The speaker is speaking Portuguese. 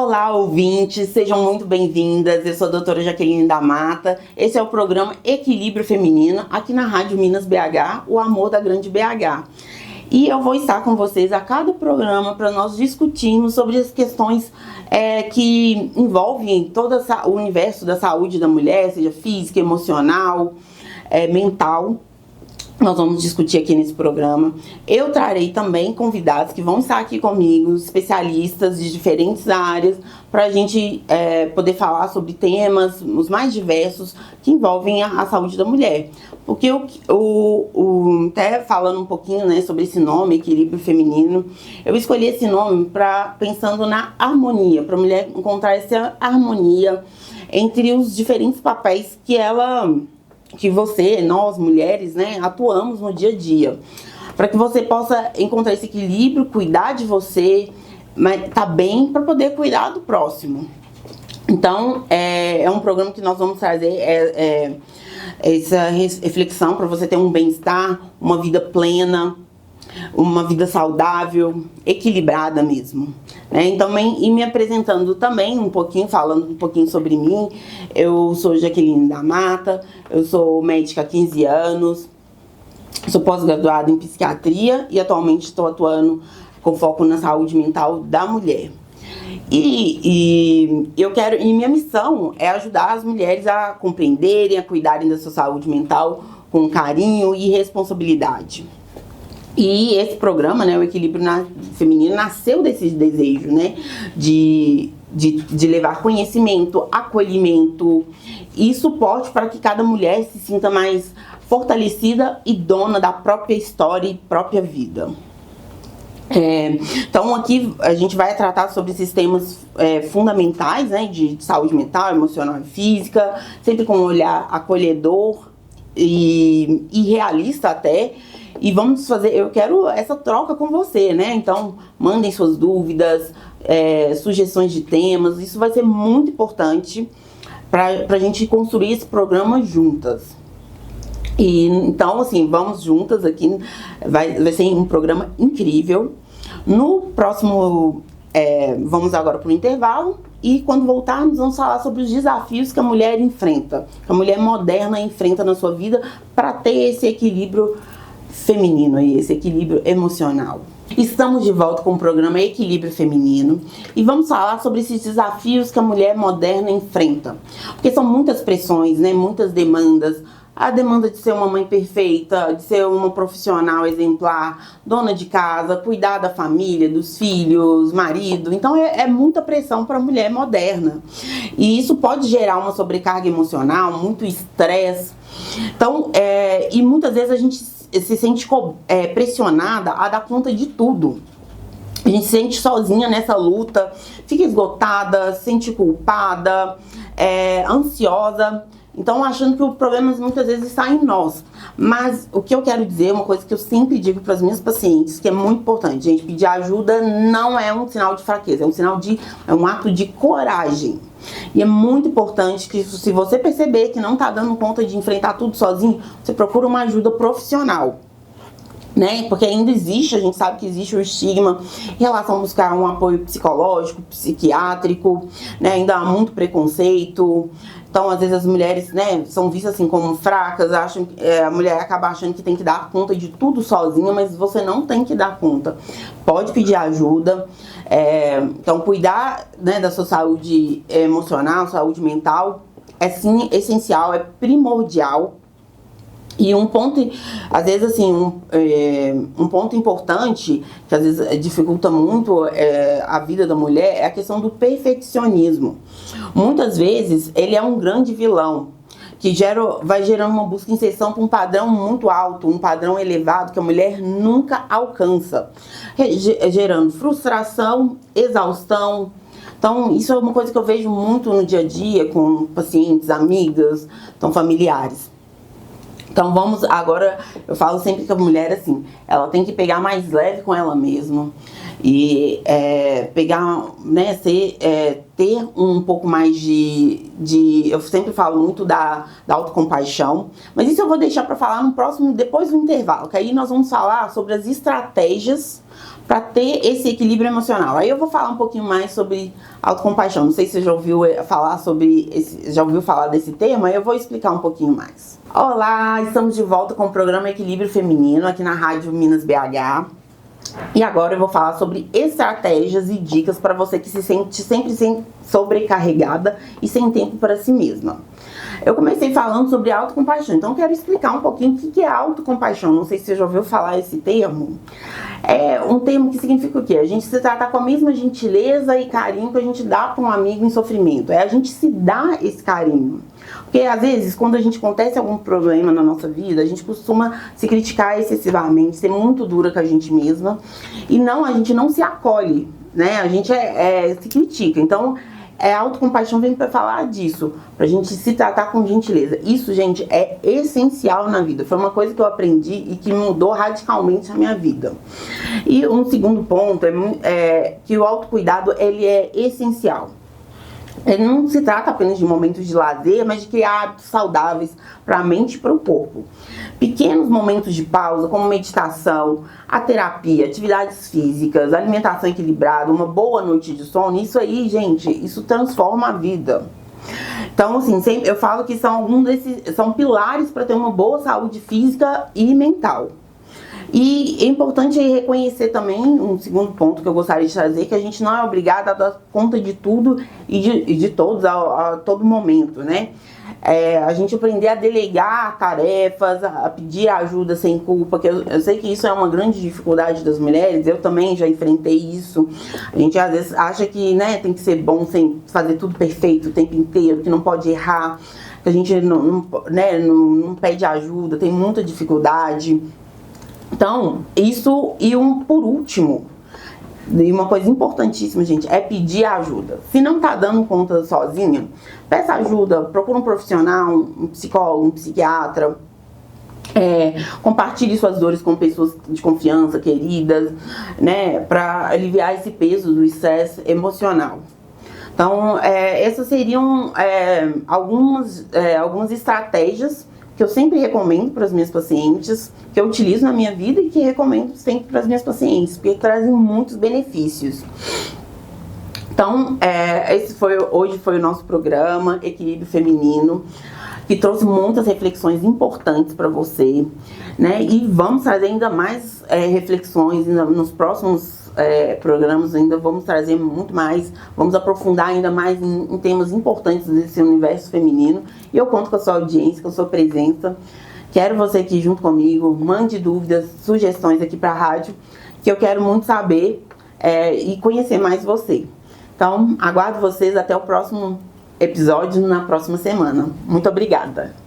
Olá, ouvintes, sejam muito bem-vindas. Eu sou a doutora Jaqueline da Mata. Esse é o programa Equilíbrio Feminino, aqui na Rádio Minas BH, o amor da grande BH. E eu vou estar com vocês a cada programa para nós discutirmos sobre as questões que envolvem todo o universo da saúde da mulher, seja física, emocional, mental. Nós vamos discutir aqui nesse programa. Eu trarei também convidados que vão estar aqui comigo, especialistas de diferentes áreas, para a gente poder falar sobre temas os mais diversos que envolvem a saúde da mulher. Porque até falando um pouquinho, né, sobre esse nome, Equilíbrio Feminino, eu escolhi esse nome pensando na harmonia, para a mulher encontrar essa harmonia entre os diferentes papéis que nós mulheres, né, atuamos no dia a dia, para que você possa encontrar esse equilíbrio, cuidar de você, mas tá bem para poder cuidar do próximo. Então, é um programa que nós vamos trazer essa reflexão para você ter um bem-estar, uma vida plena, uma vida saudável, equilibrada mesmo, né? Então, e me apresentando também um pouquinho, falando um pouquinho sobre mim. Eu sou Jaqueline da Mata, eu sou médica há 15 anos, sou pós-graduada em psiquiatria e atualmente estou atuando com foco na saúde mental da mulher. E minha missão é ajudar as mulheres a compreenderem, a cuidarem da sua saúde mental com carinho e responsabilidade. E esse programa, né, o Equilíbrio Feminino, nasceu desse desejo, né, de levar conhecimento, acolhimento e suporte para que cada mulher se sinta mais fortalecida e dona da própria história e própria vida. Então aqui a gente vai tratar sobre esses temas fundamentais, né, de saúde mental, emocional e física, sempre com um olhar acolhedor e realista até. E vamos fazer, eu quero essa troca com você, né? Então, mandem suas dúvidas, sugestões de temas. Isso vai ser muito importante pra gente construir esse programa juntas. E então, assim, vamos juntas aqui. Vai ser um programa incrível. No próximo, vamos agora para o intervalo. E quando voltarmos, vamos falar sobre os desafios que a mulher enfrenta, que a mulher moderna enfrenta na sua vida para ter esse equilíbrio feminino e esse equilíbrio emocional. Estamos de volta com o programa Equilíbrio Feminino e vamos falar sobre esses desafios que a mulher moderna enfrenta. Porque são muitas pressões, né? Muitas demandas. A demanda de ser uma mãe perfeita, de ser uma profissional exemplar, dona de casa, cuidar da família, dos filhos, marido. Então é muita pressão para a mulher moderna. E isso pode gerar uma sobrecarga emocional, muito estresse. Então, e muitas vezes a gente se sente pressionada a dar conta de tudo. A gente se sente sozinha nessa luta, fica esgotada, se sente culpada, ansiosa. Então, achando que o problema muitas vezes está em nós. Mas o que eu quero dizer, uma coisa que eu sempre digo para as minhas pacientes, que é muito importante, gente, pedir ajuda não é um sinal de fraqueza, é um ato de coragem. E é muito importante que, se você perceber que não está dando conta de enfrentar tudo sozinho, você procura uma ajuda profissional, né? Porque ainda existe, a gente sabe que existe o estigma em relação a buscar um apoio psicológico, psiquiátrico, né? Ainda há muito preconceito. Então, às vezes as mulheres, né, são vistas assim como fracas, acham que a mulher acaba achando que tem que dar conta de tudo sozinha, mas você não tem que dar conta. Pode pedir ajuda. Então, cuidar, né, da sua saúde emocional, saúde mental, é sim essencial, é primordial. E um ponto, às vezes assim, um ponto importante, que às vezes dificulta muito a vida da mulher, é a questão do perfeccionismo. Muitas vezes ele é um grande vilão, que vai gerando uma busca incessante para um padrão muito alto, um padrão elevado que a mulher nunca alcança, gerando frustração, exaustão. Então, isso é uma coisa que eu vejo muito no dia a dia com pacientes, amigas, então, familiares. Então agora eu falo sempre que a mulher, assim, ela tem que pegar mais leve com ela mesma e pegar, né, ter um pouco mais eu sempre falo muito da autocompaixão, mas isso eu vou deixar para falar depois do intervalo, que aí nós vamos falar sobre as estratégias para ter esse equilíbrio emocional. Aí eu vou falar um pouquinho mais sobre autocompaixão. Não sei se você já ouviu falar desse tema, eu vou explicar um pouquinho mais. Olá, estamos de volta com o programa Equilíbrio Feminino aqui na Rádio Minas BH. E agora eu vou falar sobre estratégias e dicas para você que se sente sempre sobrecarregada e sem tempo para si mesma. Eu comecei falando sobre autocompaixão, então eu quero explicar um pouquinho o que é autocompaixão. Não sei se você já ouviu falar esse termo. É um termo que significa o quê? A gente se tratar com a mesma gentileza e carinho que a gente dá para um amigo em sofrimento. É a gente se dar esse carinho. Porque às vezes, quando a gente acontece algum problema na nossa vida, a gente costuma se criticar excessivamente, ser muito dura com a gente mesma. E a gente não se acolhe, né? A gente se critica. Então, a autocompaixão vem para falar disso, pra gente se tratar com gentileza. Isso, gente, é essencial na vida. Foi uma coisa que eu aprendi e que mudou radicalmente a minha vida. E um segundo ponto é que o autocuidado, ele é essencial. Ele não se trata apenas de momentos de lazer, mas de criar hábitos saudáveis para a mente e para o corpo. Pequenos momentos de pausa, como meditação, a terapia, atividades físicas, alimentação equilibrada, uma boa noite de sono, isso aí, gente, isso transforma a vida. Então, assim, sempre eu falo que são pilares para ter uma boa saúde física e mental. E é importante reconhecer também, um segundo ponto que eu gostaria de trazer, que a gente não é obrigada a dar conta de tudo e de todos a todo momento, né? A gente aprender a delegar tarefas, a pedir ajuda sem culpa, que eu sei que isso é uma grande dificuldade das mulheres, eu também já enfrentei isso. A gente às vezes acha que, né, tem que ser bom sem fazer tudo perfeito o tempo inteiro, que não pode errar, que a gente não pede ajuda, tem muita dificuldade. Então, isso por último, e uma coisa importantíssima, gente, é pedir ajuda. Se não tá dando conta sozinha, peça ajuda, procura um profissional, um psicólogo, um psiquiatra. Compartilhe suas dores com pessoas de confiança, queridas, né, para aliviar esse peso do estresse emocional. Então, essas seriam algumas estratégias que eu sempre recomendo para as minhas pacientes, que eu utilizo na minha vida e que recomendo sempre para as minhas pacientes, porque trazem muitos benefícios. Então, hoje foi o nosso programa Equilíbrio Feminino, que trouxe muitas reflexões importantes para você, né? E vamos trazer ainda mais reflexões nos próximos programas, ainda vamos trazer muito mais, vamos aprofundar ainda mais em temas importantes desse universo feminino. E eu conto com a sua audiência, com a sua presença. Quero você aqui junto comigo, mande dúvidas, sugestões aqui para a rádio, que eu quero muito saber e conhecer mais você. Então, aguardo vocês até o próximo episódio na próxima semana. Muito obrigada!